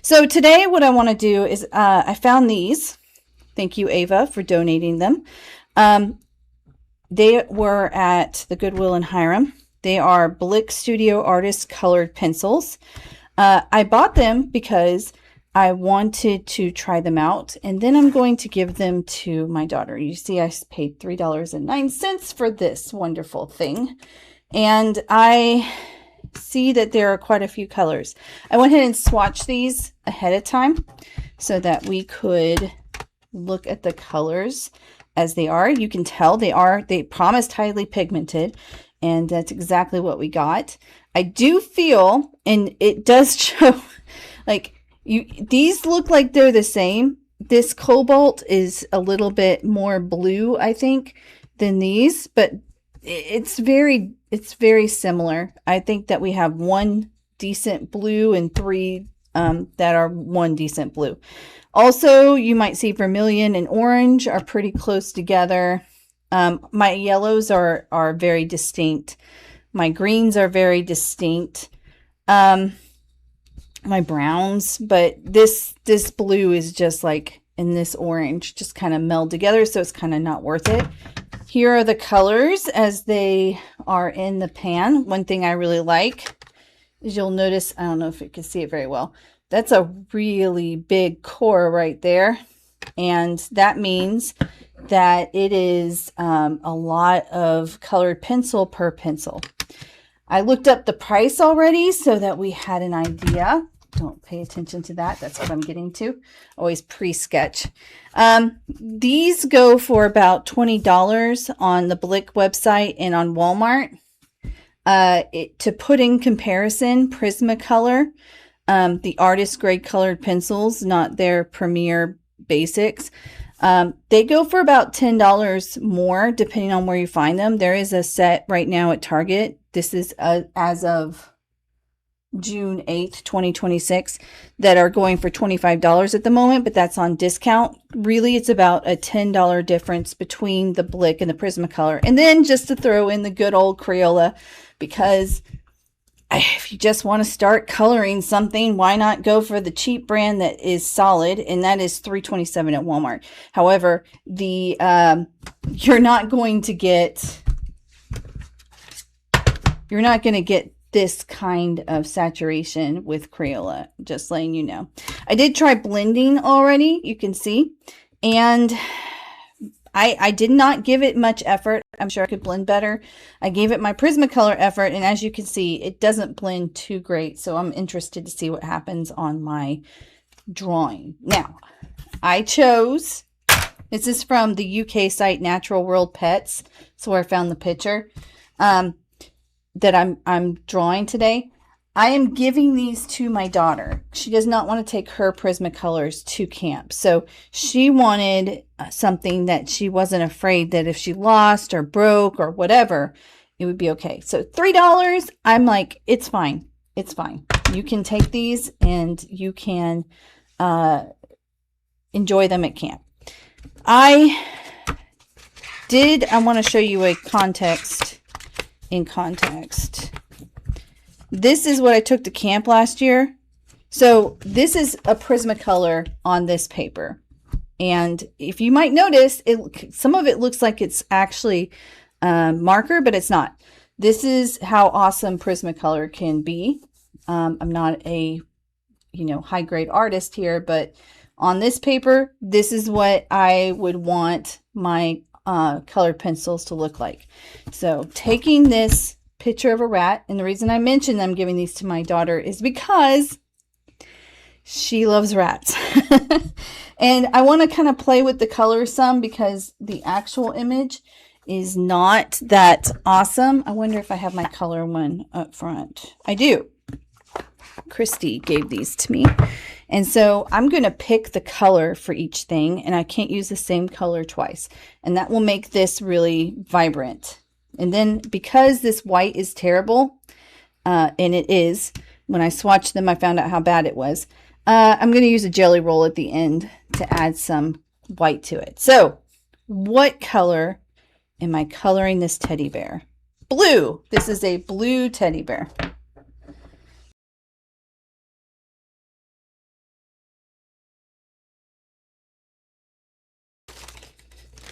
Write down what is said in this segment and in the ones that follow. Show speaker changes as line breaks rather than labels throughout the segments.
So today what I want to do is I found these. Thank you, Ava, for donating them. They were at the Goodwill in Hiram. They are Blick Studio Artist Colored Pencils. I bought them because I wanted to try them out, and then I'm going to give them to my daughter. You see, I paid $3.09 for this wonderful thing, and I see that there are quite a few colors. I went ahead and swatched these ahead of time so that we could look at the colors as they are. You can tell they promised highly pigmented, and that's exactly what we got. I do feel, and it does show, like these look like they're the same. This cobalt is a little bit more blue, I think, than these, but it's very similar. I think that we have one decent blue and three that are one decent blue. Also, you might see vermilion and orange are pretty close together. My yellows are very distinct. My greens are very distinct. My browns, but this blue is just like, in this orange just kind of meld together, so it's kind of not worth it. Here are the colors as they are in the pan. One thing I really like is you'll notice, I don't know if you can see it very well, that's a really big core right there, and that means that it is a lot of colored pencil per pencil. I looked up the price already so that we had an idea. Don't pay attention to that. That's what I'm getting to. Always pre-sketch. These go for about $20 on the Blick website and on Walmart. To put in comparison, Prismacolor, the artist grade colored pencils, not their Premier Basics, they go for about $10 more depending on where you find them. There is a set right now at Target. This is as of June 8th, 2026, that are going for $25 at the moment, but that's on discount. Really, it's about a $10 difference between the Blick and the Prismacolor. And then just to throw in the good old Crayola, because if you just want to start coloring something, why not go for the cheap brand that is solid, and that is $3.27 at Walmart. However, you're not going to get this kind of saturation with Crayola, just letting you know. I did try blending already, you can see, and I did not give it much effort. I'm sure I could blend better. I gave it my Prismacolor effort, and as you can see, it doesn't blend too great, so I'm interested to see what happens on my drawing. Now, I chose, this is from the UK site Natural World Pets, that's where I found the picture that I'm drawing today. I am giving these to my daughter. She does not want to take her Prismacolors to camp. So she wanted something that she wasn't afraid that if she lost or broke or whatever, it would be okay. So $3, I'm like, it's fine. It's fine. You can take these and you can enjoy them at camp. I want to show you a context. In context, this is what I took to camp last year. So this is a Prismacolor on this paper, and if you might notice, some of it looks like it's actually marker, but it's not. This is how awesome Prismacolor can be. I'm not a high grade artist here, but on this paper, this is what I would want my colored pencils to look like. So taking this picture of a rat, and the reason I mentioned I'm giving these to my daughter is because she loves rats. And I want to kind of play with the colors some because the actual image is not that awesome. I wonder if I have my color one up front. I do. Christy gave these to me. And so I'm going to pick the color for each thing, and I can't use the same color twice. And that will make this really vibrant. And then because this white is terrible, and it is, when I swatched them, I found out how bad it was. I'm going to use a jelly roll at the end to add some white to it. So what color am I coloring this teddy bear? Blue. This is a blue teddy bear.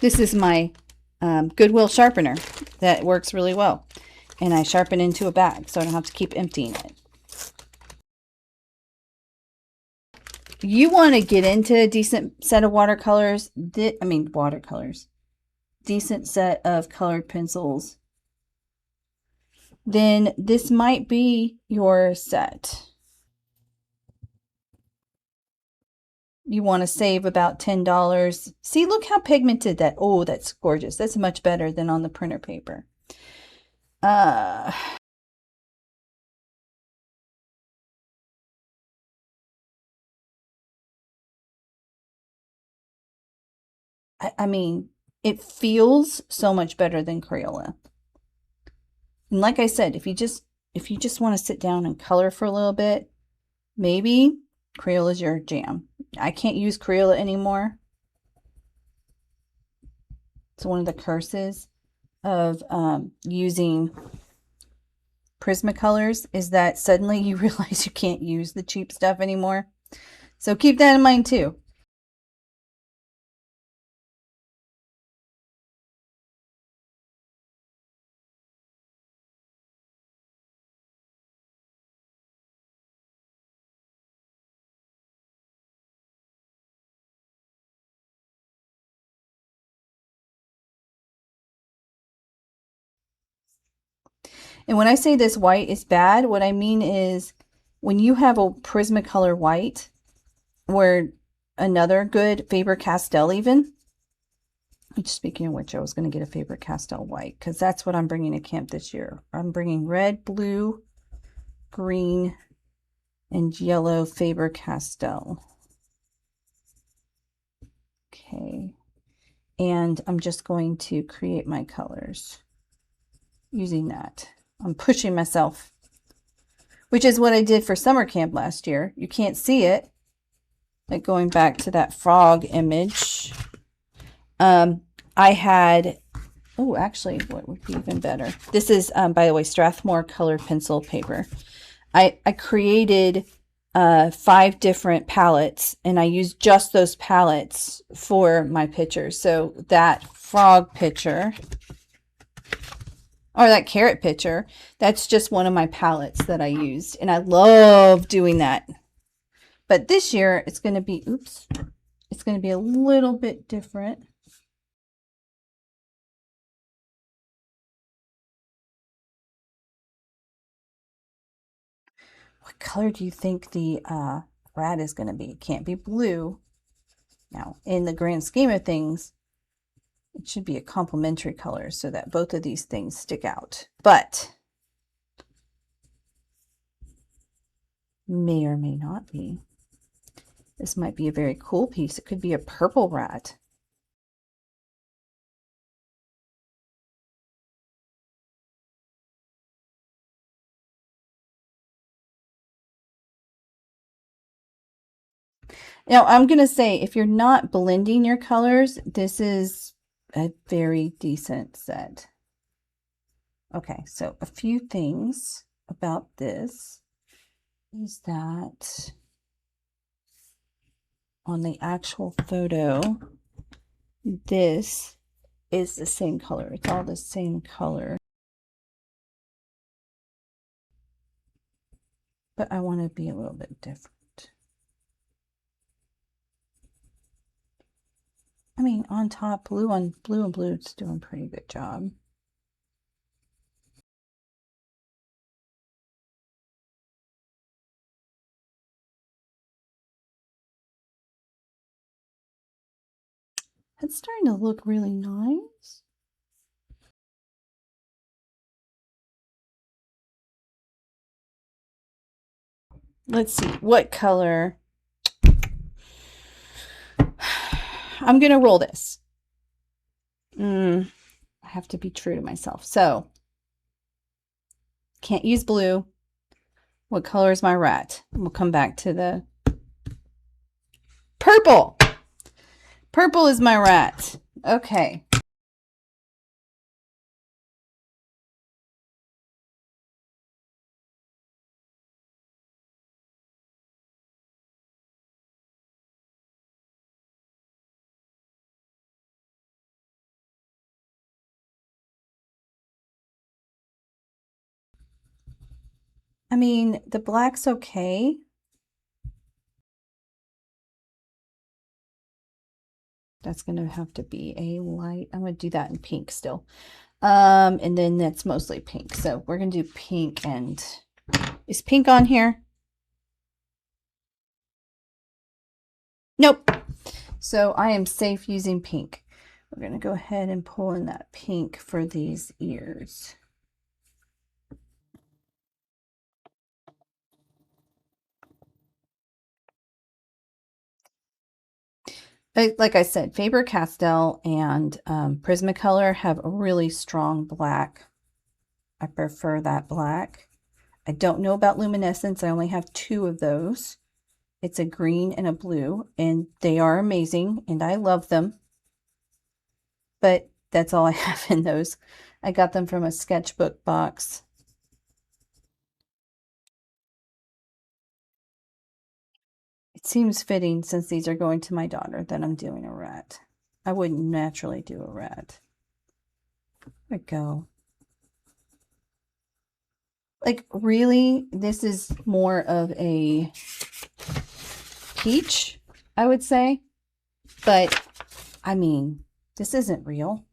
This is my Goodwill sharpener that works really well. And I sharpen into a bag so I don't have to keep emptying it. You want to get into a decent set of watercolors. Decent set of colored pencils. Then this might be your set. You want to save about $10. See, look how pigmented that. Oh, that's gorgeous. That's much better than on the printer paper. I mean, it feels so much better than Crayola. And like I said, if you just want to sit down and color for a little bit, maybe Crayola is your jam. I can't use Crayola anymore. It's one of the curses of using Prismacolors is that suddenly you realize you can't use the cheap stuff anymore. So keep that in mind too. And when I say this white is bad, what I mean is when you have a Prismacolor white or another good Faber-Castell even, speaking of which, I was going to get a Faber-Castell white because that's what I'm bringing to camp this year. I'm bringing red, blue, green, and yellow Faber-Castell. Okay. And I'm just going to create my colors using that. I'm pushing myself, which is what I did for summer camp last year. You can't see it, like going back to that frog image. I had, oh, actually, what would be even better? This is, by the way, Strathmore Colored Pencil Paper. I created 5 different palettes, and I used just those palettes for my pictures. So that frog picture, or that carrot picture, that's just one of my palettes that I used, and I love doing that. But this year, it's going to be, it's going to be a little bit different. What color do you think the rat is going to be? It can't be blue. Now, in the grand scheme of things, it should be a complementary color so that both of these things stick out. But may or may not be. This might be a very cool piece. It could be a purple rat. Now, I'm going to say, if you're not blending your colors, this is a very decent set. Okay, so a few things about this is that on the actual photo, this is the same color. It's all the same color. But I want to be a little bit different. I mean, on top, blue on blue and blue, it's doing a pretty good job. It's starting to look really nice. Let's see, what color? I'm going to roll this. I have to be true to myself. So, can't use blue. What color is my rat? We'll come back to the purple. Purple is my rat. Okay. I mean, the black's okay. That's going to have to be a light. I'm going to do that in pink still. And then that's mostly pink. So we're going to do pink. And is pink on here? Nope. So I am safe using pink. We're going to go ahead and pull in that pink for these ears. Like I said, Faber-Castell and Prismacolor have a really strong black. I prefer that black. I don't know about luminescence. I only have 2 of those. It's a green and a blue, and they are amazing, and I love them. But that's all I have in those. I got them from a sketchbook box. It seems fitting, since these are going to my daughter, that I'm doing a rat. I wouldn't naturally do a rat. There we go. Like, really, this is more of a peach, I would say. But, I mean, this isn't real.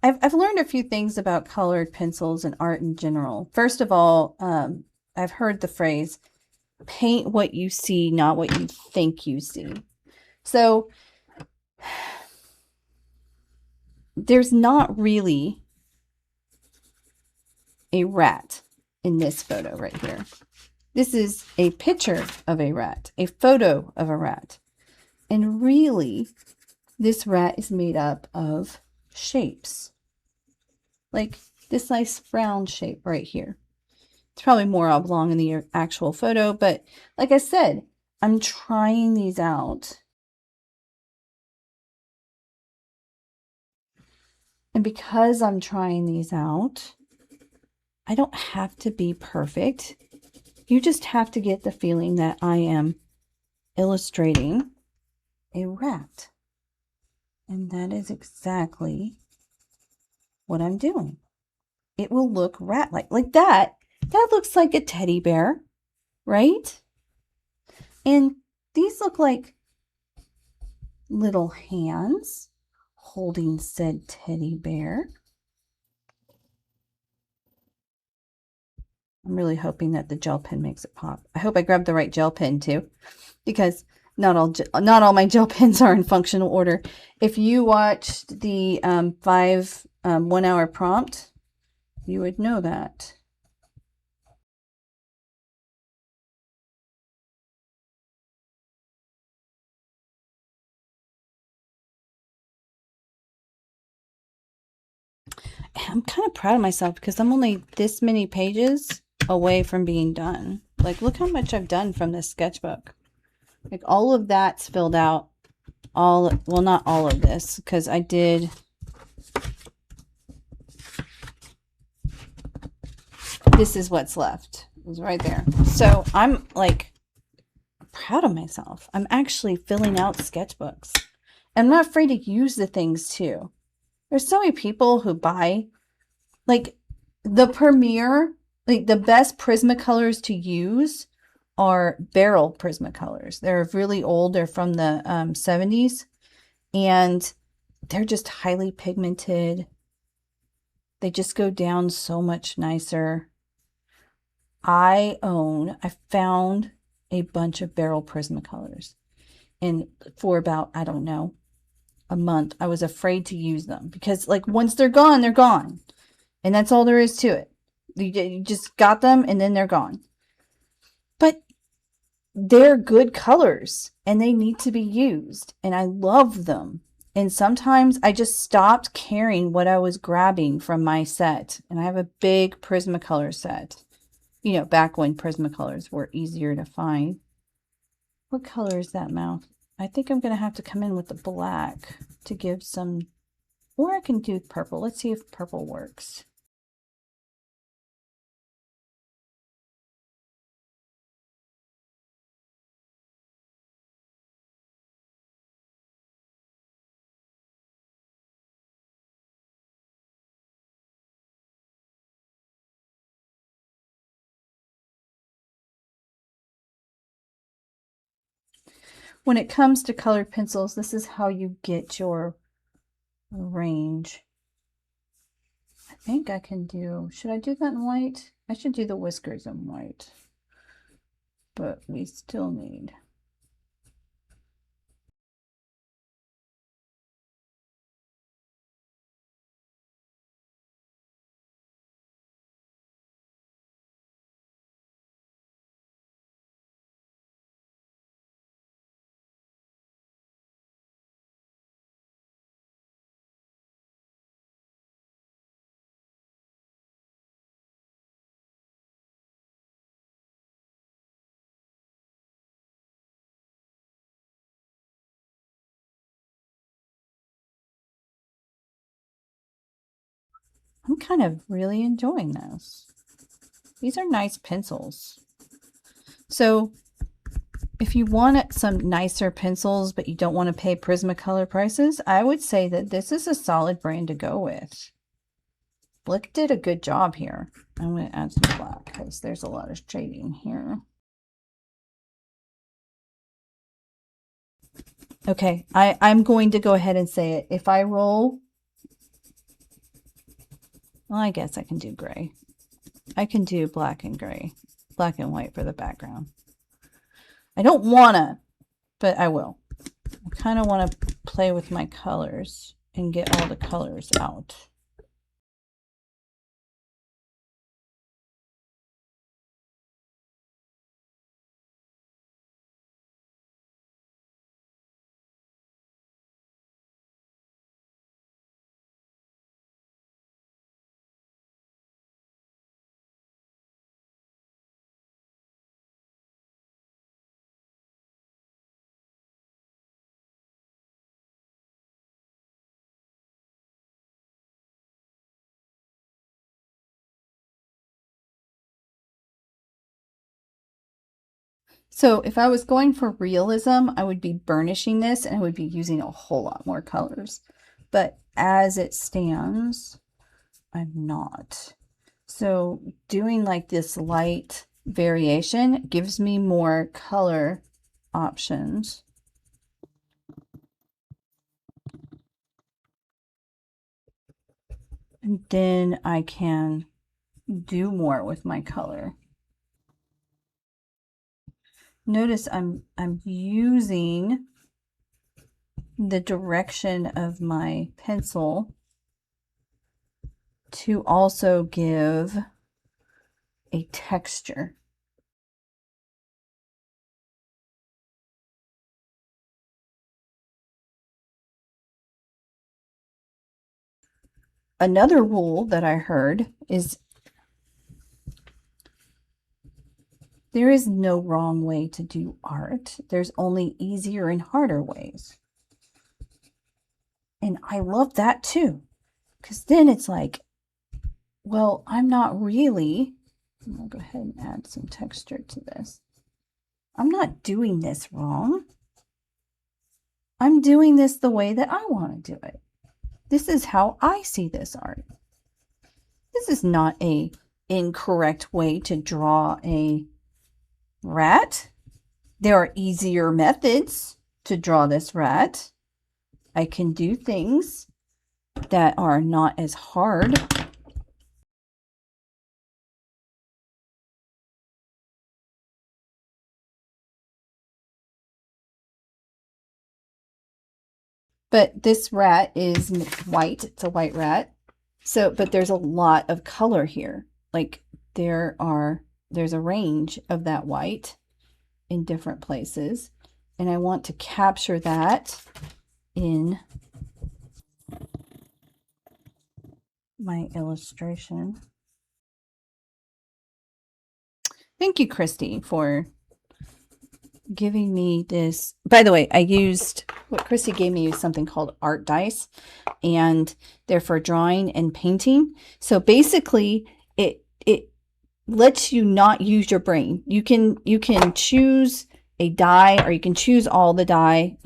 I've learned a few things about colored pencils and art in general. First of all, I've heard the phrase, paint what you see, not what you think you see. So there's not really a rat in this photo right here. This is a picture of a rat, a photo of a rat. And really, this rat is made up of shapes. Like this nice round shape right here. It's probably more oblong in the actual photo, but like I said, I'm trying these out. And because I'm trying these out, I don't have to be perfect. You just have to get the feeling that I am illustrating a rat. And that is exactly what I'm doing. It will look rat-like. Like that. That looks like a teddy bear, right? And these look like little hands holding said teddy bear. I'm really hoping that the gel pen makes it pop. I hope I grabbed the right gel pen too, because not all my gel pens are in functional order. If you watched the 5 1 hour prompt, you would know that. I'm kind of proud of myself because I'm only this many pages away from being done. Like, look how much I've done from this sketchbook. Like, all of that's filled out. Well, not all of this, because I did. This is what's left. It was right there. So I'm like proud of myself. I'm actually filling out sketchbooks. I'm not afraid to use the things too. There's so many people who buy, like, the premier, like the best Prismacolors to use are barrel Prismacolors. They're really old. They're from the 70s, and they're just highly pigmented. They just go down so much nicer. I found a bunch of barrel Prismacolors, and for about, I don't know, a month, I was afraid to use them because, like, once they're gone, they're gone. And that's all there is to it. You just got them and then they're gone. But they're good colors and they need to be used. And I love them. And sometimes I just stopped caring what I was grabbing from my set. And I have a big Prismacolor set. You know, back when Prismacolors were easier to find. What color is that mouth? I think I'm going to have to come in with the black to give some, or I can do purple. Let's see if purple works. when it comes to colored pencils, this is how you get your range. I think I can do, should I do that in white? I should do the whiskers in white, but we still need. I'm kind of really enjoying this. These are nice pencils. So if you want some nicer pencils, but you don't want to pay Prismacolor prices, I would say that this is a solid brand to go with. Blick did a good job here. I'm going to add some black because there's a lot of shading here. Okay, I'm going to go ahead and say it. If I roll, well, I guess I can do gray. I can do black and gray, black and white for the background. I don't want to, but I will. I kind of want to play with my colors and get all the colors out. So if I was going for realism, I would be burnishing this and I would be using a whole lot more colors. But as it stands, I'm not. So doing like this light variation gives me more color options. And then I can do more with my color. Notice I'm using the direction of my pencil to also give a texture. Another rule that I heard is there is no wrong way to do art. There's only easier and harder ways. And I love that too, because then it's like, well, I'm not really, I'm gonna go ahead and add some texture to this. I'm not doing this wrong. I'm doing this the way that I want to do it. This is how I see this art. This is not a incorrect way to draw a rat. There are easier methods to draw this rat. I can do things that are not as hard. But this rat is white. It's a white rat. So, but there's a lot of color here. Like there's a range of that white in different places. And I want to capture that in my illustration. Thank you, Christy, for giving me this. By the way, I used what Christy gave me is something called art dice, and they're for drawing and painting. So basically it lets you not use your brain. You can choose a die, or you can choose all the die.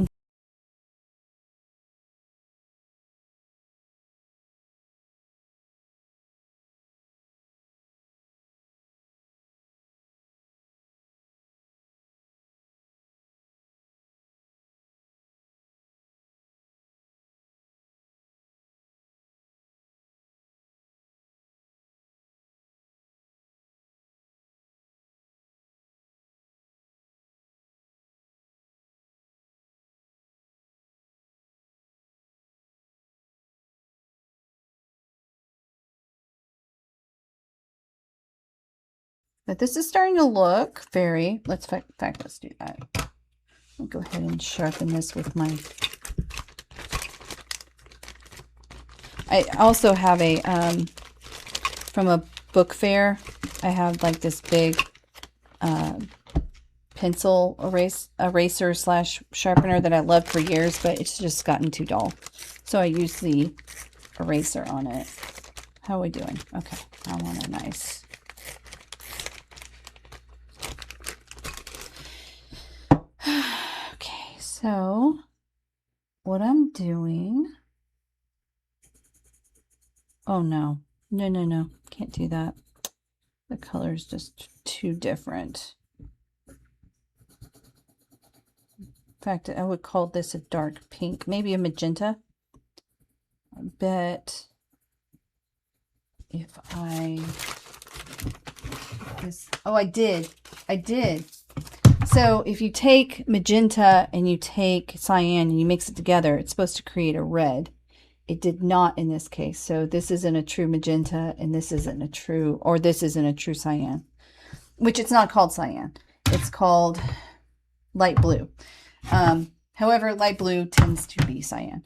But this is starting to look very, in fact, let's do that. I'll go ahead and sharpen this with my, I also have a, from a book fair, I have like this big pencil eraser slash sharpener that I loved for years, but it's just gotten too dull. So I use the eraser on it. How are we doing? Okay, I want a nice. Okay, so what I'm doing. Oh no, no, can't do that. The color is just too different. In fact, I would call this a dark pink, maybe a magenta. I bet if I, oh, I did. So if you take magenta and you take cyan and you mix it together, it's supposed to create a red. It did not in this case. So this isn't a true magenta and this isn't a true, or this isn't a true cyan, which it's not called cyan. It's called light blue. However, light blue tends to be cyan.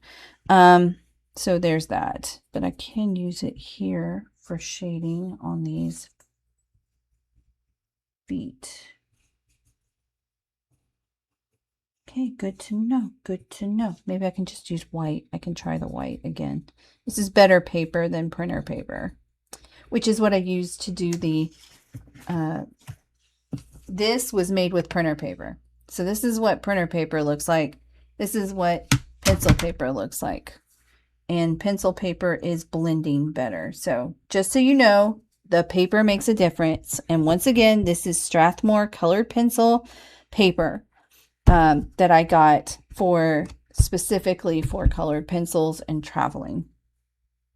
So there's that, but I can use it here for shading on these feet. Okay, good to know. Good to know. Maybe I can just use white. I can try the white again. This is better paper than printer paper, which is what I used to do the, this was made with printer paper. So this is what printer paper looks like. This is what pencil paper looks like. And pencil paper is blending better. So just so you know, the paper makes a difference. And once again, this is Strathmore Colored Pencil Paper. That I got for specifically for colored pencils and traveling.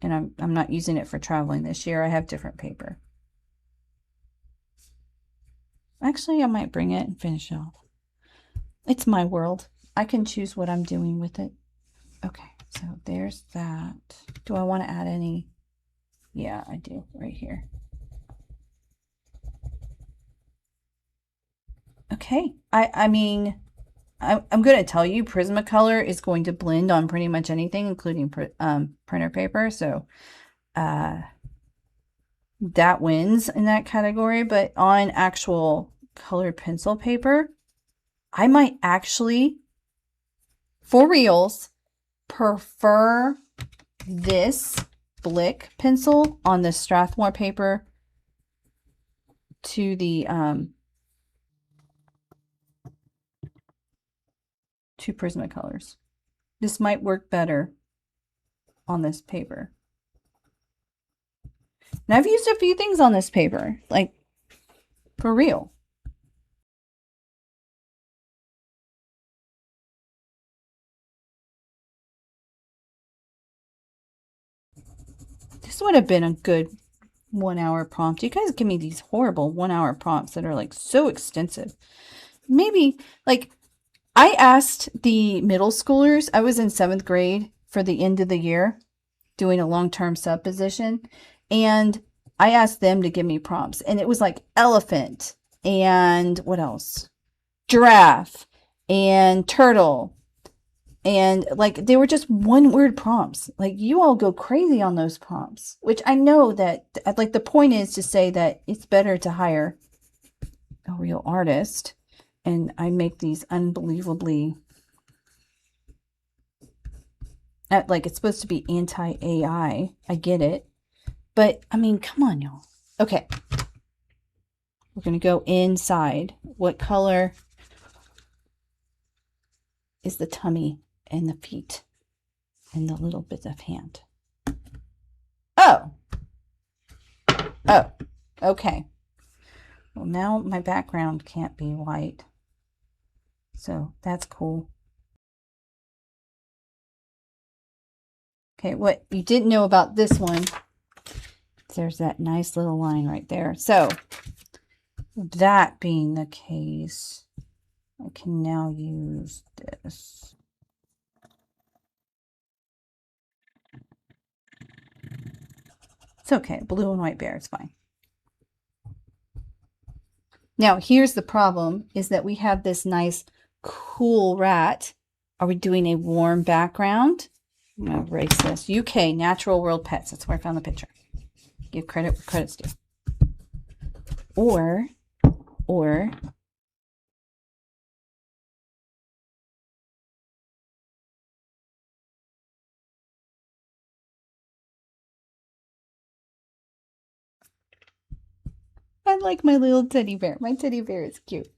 And I'm not using it for traveling this year. I have different paper. Actually, I might bring it and finish it off. It's my world. I can choose what I'm doing with it. Okay, so there's that. Do I want to add any? Yeah, I do right here. Okay, I mean, I'm going to tell you Prismacolor is going to blend on pretty much anything, including printer paper. So that wins in that category. But on actual colored pencil paper, I might actually, for reals, prefer this Blick pencil on the Strathmore paper to the to Prismacolors. This might work better on this paper. And I've used a few things on this paper, like for real. This would have been a good 1 hour prompt. You guys give me these horrible 1 hour prompts that are like so extensive. Maybe like I asked the middle schoolers, I was in 7th grade for the end of the year doing a long-term sub position, and I asked them to give me prompts, and it was like elephant and what else? Giraffe and turtle. And like they were just one word prompts. Like you all go crazy on those prompts, which I know that like the point is to say that it's better to hire a real artist. And I make these unbelievably, like it's supposed to be anti-AI. I get it. But I mean, come on, y'all. Okay. We're going to go inside. What color is the tummy and the feet and the little bit of hand? Oh. Oh. Okay. Well, now my background can't be white. So that's cool. Okay, what you didn't know about this one, there's that nice little line right there. So that being the case, I can now use this. It's okay, blue and white bear, it's fine. Now, here's the problem, is that we have this nice, cool rat. Are we doing a warm background? I'm going to erase this. UK, Natural World Pets. That's where I found the picture. Give credit where credit's due. Or I like my little teddy bear. My teddy bear is cute.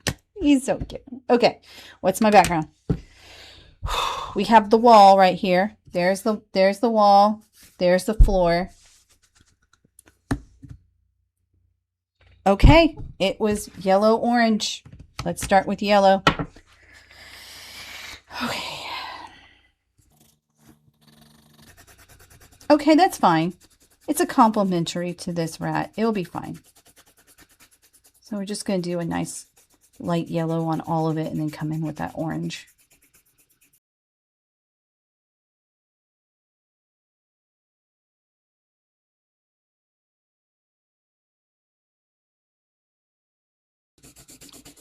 He's so cute. Okay, what's my background? We have the wall right here. There's the wall. There's the floor. Okay, it was yellow orange. Let's start with yellow. Okay. Okay, that's fine. It's a complementary to this rat. It'll be fine. So we're just going to do a nice light yellow on all of it and then come in with that orange.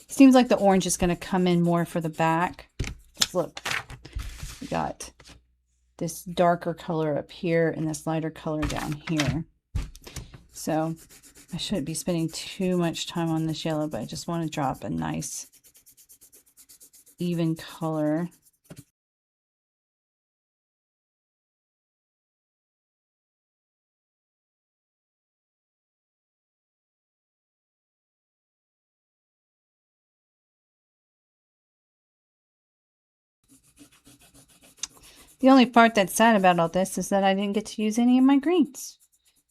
Seems like the orange is going to come in more for the back. Just look, we got this darker color up here and this lighter color down here. So I shouldn't be spending too much time on this yellow, but I just want to drop a nice even color. The only part that's sad about all this is that I didn't get to use any of my greens.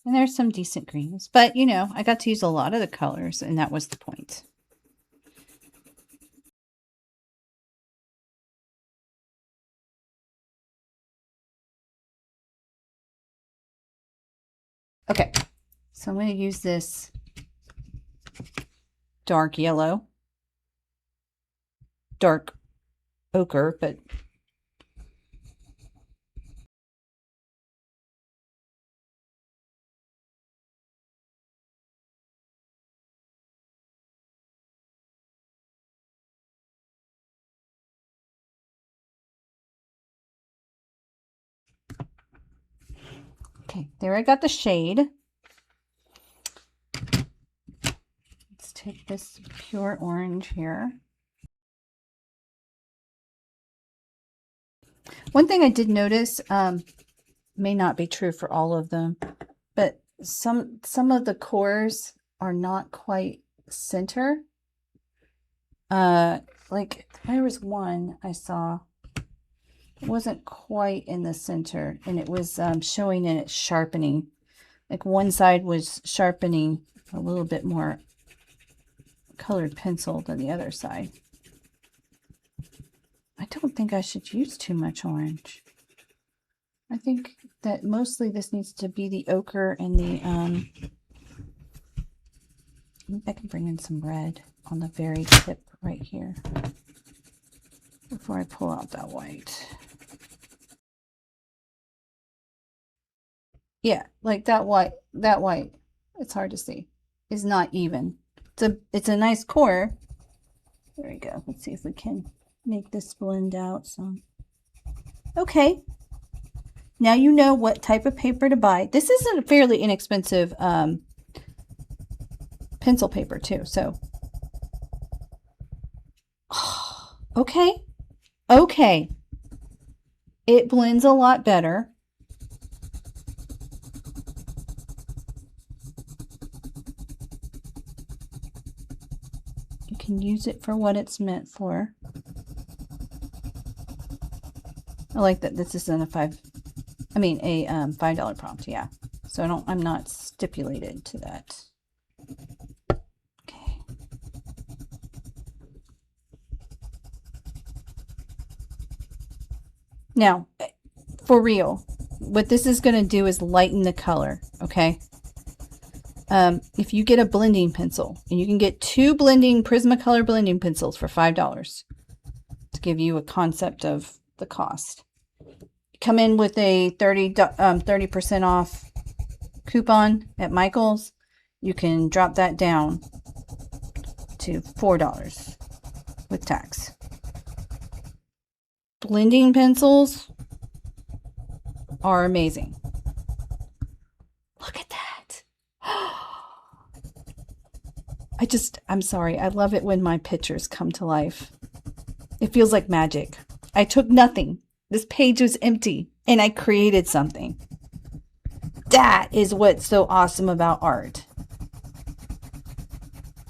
And there's some decent greens. But, you know, I got to use a lot of the colors, and that was the point. Okay, so I'm going to use this dark yellow. Dark ochre, but okay, there I got the shade. Let's take this pure orange here. One thing I did notice, may not be true for all of them, but some of the cores are not quite center. Like there was one I saw, it wasn't quite in the center, and it was showing in its sharpening. Like one side was sharpening a little bit more colored pencil than the other side. I don't think I should use too much orange. I think that mostly this needs to be the ochre and the, I can bring in some red on the very tip right here before I pull out that white. Yeah, like that white, it's hard to see, is not even. It's a nice core. There we go. Let's see if we can make this blend out some. Okay. Now you know what type of paper to buy. This is a fairly inexpensive pencil paper too, so. Okay. Okay. It blends a lot better. You can use it for what it's meant for. I like that this isn't a $5 prompt, yeah. So I'm not stipulated to that. Okay. Now, for real, what this is going to do is lighten the color, okay? If you get a blending pencil, and you can get 2 Prismacolor blending pencils for $5 to give you a concept of the cost. Come in with a 30% off coupon at Michael's. You can drop that down to $4 with tax. Blending pencils are amazing. Look at that. I'm sorry. I love it when my pictures come to life. It feels like magic. I took nothing. This page was empty and I created something. That is what's so awesome about art.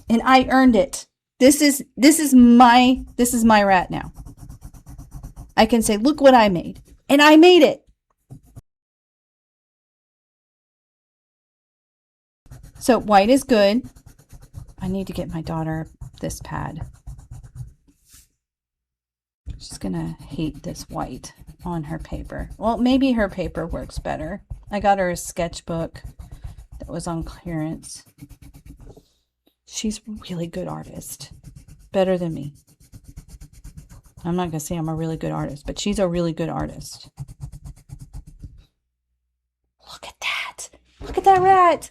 And I earned it. This is my rat now. I can say, look what I made. And I made it. So white is good. I need to get my daughter this pad. She's gonna hate this white on her paper. Well, maybe her paper works better. I got her a sketchbook that was on clearance. She's a really good artist. Better than me. I'm not gonna say I'm a really good artist, but she's a really good artist. Look at that. Look at that rat.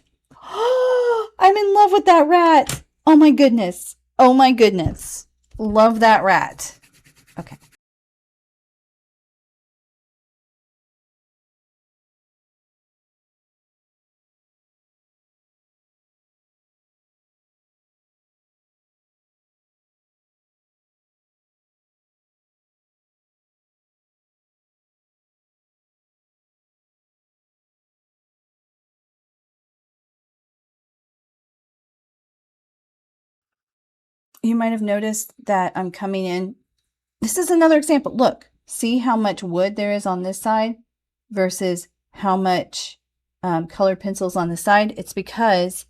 I'm in love with that rat. Oh my goodness. Oh my goodness. Love that rat. Okay. You might have noticed that I'm coming in. This is another example. Look, see how much wood there is on this side versus how much colored pencils on the side. It's because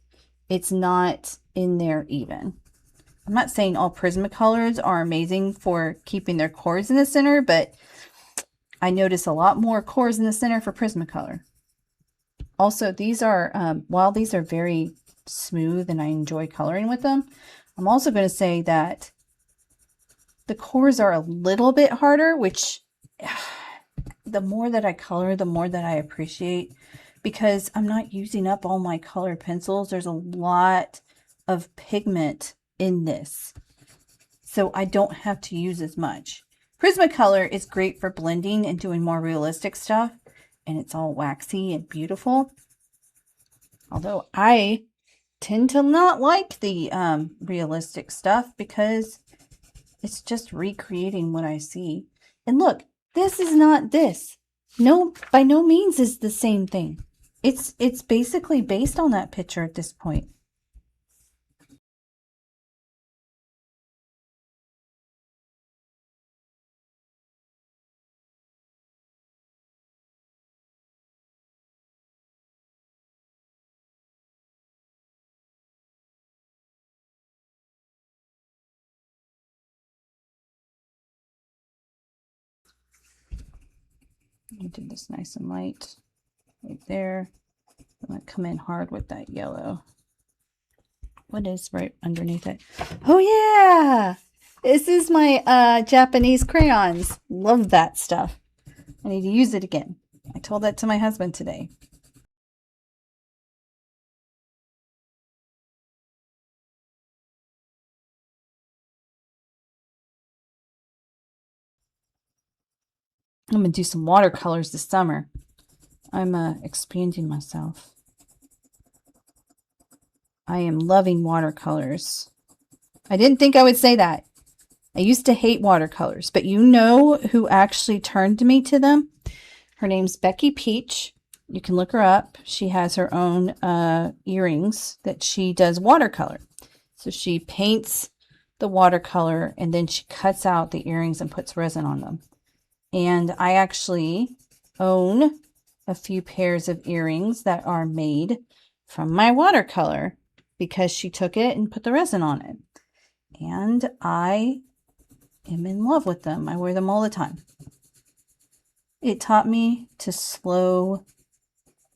it's not in there even. I'm not saying all Prismacolors are amazing for keeping their cores in the center, but I notice a lot more cores in the center for Prismacolor. Also, these are, while these are very smooth and I enjoy coloring with them, I'm also going to say that the cores are a little bit harder, which the more that I color, the more that I appreciate, because I'm not using up all my colored pencils. There's a lot of pigment in this, so I don't have to use as much. Prismacolor is great for blending and doing more realistic stuff, and it's all waxy and beautiful. Although I tend to not like the realistic stuff because it's just recreating what I see. And look, this is not this. No, by no means is the same thing. It's basically based on that picture at this point. I do this nice and light right there. I'm going to come in hard with that yellow. What is right underneath it? Oh yeah! This is my Japanese crayons. Love that stuff. I need to use it again. I told that to my husband today. I'm going to do some watercolors this summer. I'm expanding myself. I am loving watercolors. I didn't think I would say that. I used to hate watercolors, but you know who actually turned me to them? Her name's Becky Peach. You can look her up. She has her own earrings that she does watercolor. So she paints the watercolor and then she cuts out the earrings and puts resin on them. And I actually own a few pairs of earrings that are made from my watercolor because she took it and put the resin on it. And I am in love with them. I wear them all the time. It taught me to slow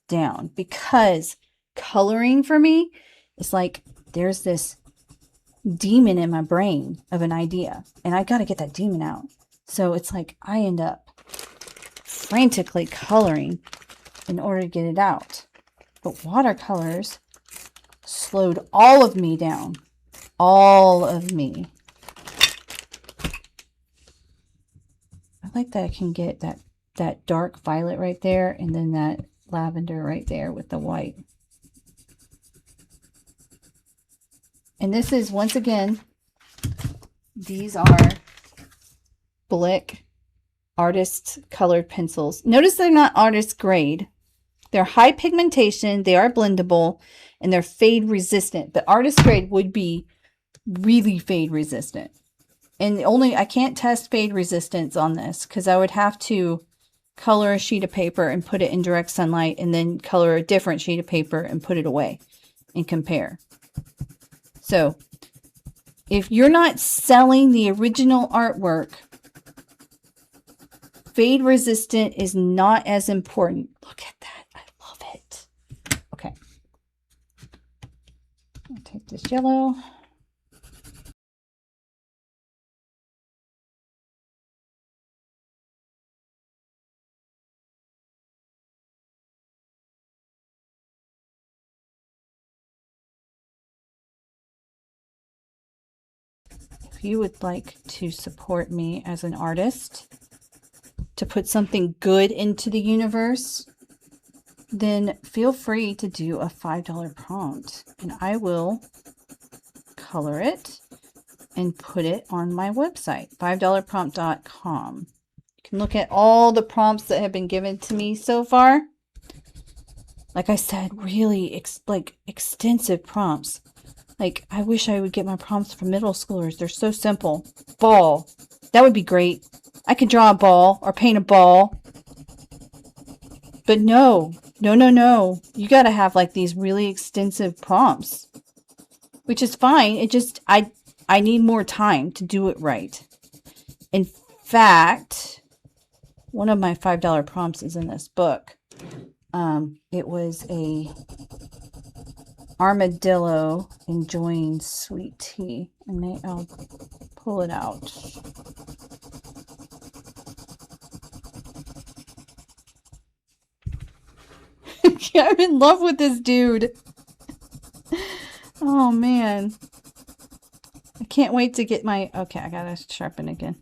down because coloring for me is like there's this demon in my brain of an idea and I got to get that demon out. So it's like I end up frantically coloring in order to get it out. But watercolors slowed all of me down. all of me. I like that I can get that dark violet right there and then that lavender right there with the white. And this is, once again, these are Blick Artist Colored Pencils. Notice they're not artist grade. They're high pigmentation, they are blendable, and they're fade resistant. But artist grade would be really fade resistant. And I can't test fade resistance on this because I would have to color a sheet of paper and put it in direct sunlight and then color a different sheet of paper and put it away and compare. So if you're not selling the original artwork, fade resistant is not as important. Look at that. I love it. Okay. I'll take this yellow. If you would like to support me as an artist, to put something good into the universe, then feel free to do a $5 prompt and I will color it and put it on my website, $5prompt.com. You can look at all the prompts that have been given to me so far. Like I said, really extensive prompts. Like, I wish I would get my prompts for middle schoolers. They're so simple. Ball. That would be great. I could draw a ball or paint a ball. But no. You got to have like these really extensive prompts. Which is fine. It just, I need more time to do it right. In fact, one of my $5 prompts is in this book. It was a armadillo enjoying sweet tea, and I'll pull it out. I'm in love with this dude. Oh man, I can't wait to get my, okay, I gotta sharpen again.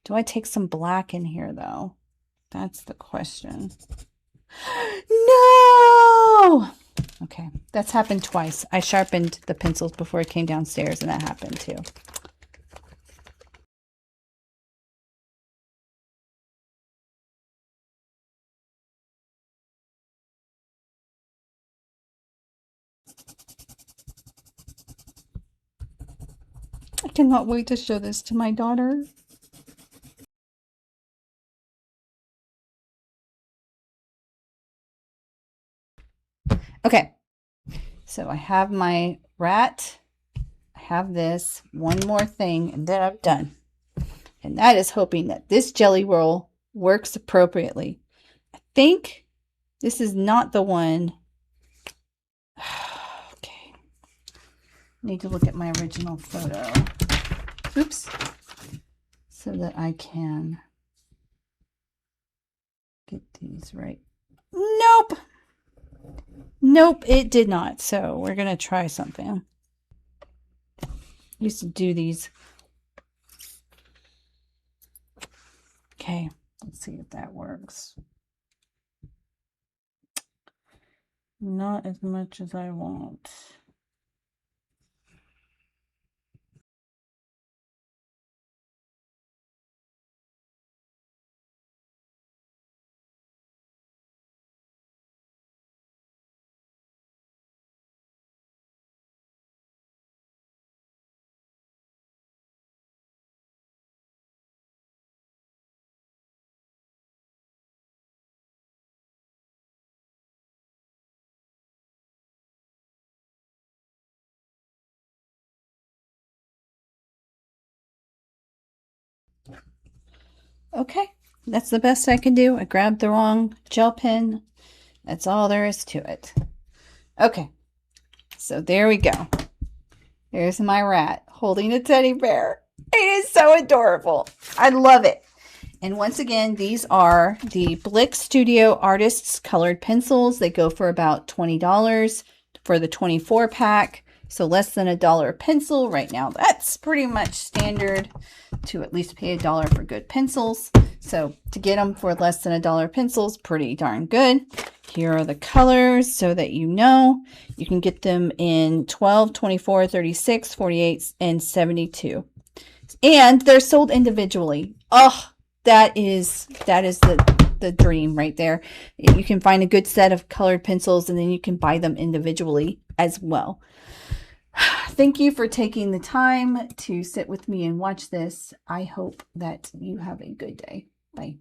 Do I take some black in here, though? That's the question. No! Okay, that's happened twice. I sharpened the pencils before I came downstairs, and that happened too. I cannot wait to show this to my daughter. Okay, so I have my rat. I have this. One more thing, and then I'm done. And that is hoping that this jelly roll works appropriately. I think this is not the one. Okay. Need to look at my original photo. Oops. So that I can get these right. Nope. Nope, it did not. So we're going to try something. I used to do these. Okay, let's see if that works. Not as much as I want. Okay, that's the best I can do. I grabbed the wrong gel pen. That's all there is to it. Okay, so there we go. There's my rat holding a teddy bear. It is so adorable. I love it. And once again, these are the Blick Studio Artists Colored Pencils. They go for about $20 for the 24 pack. So less than $1 a pencil right now. That's pretty much standard to at least pay $1 for good pencils. So to get them for less than $1 pencils, pretty darn good. Here are the colors so that you know. You can get them in 12, 24, 36, 48, and 72. And they're sold individually. Oh, that is the dream right there. You can find a good set of colored pencils and then you can buy them individually as well. Thank you for taking the time to sit with me and watch this. I hope that you have a good day. Bye.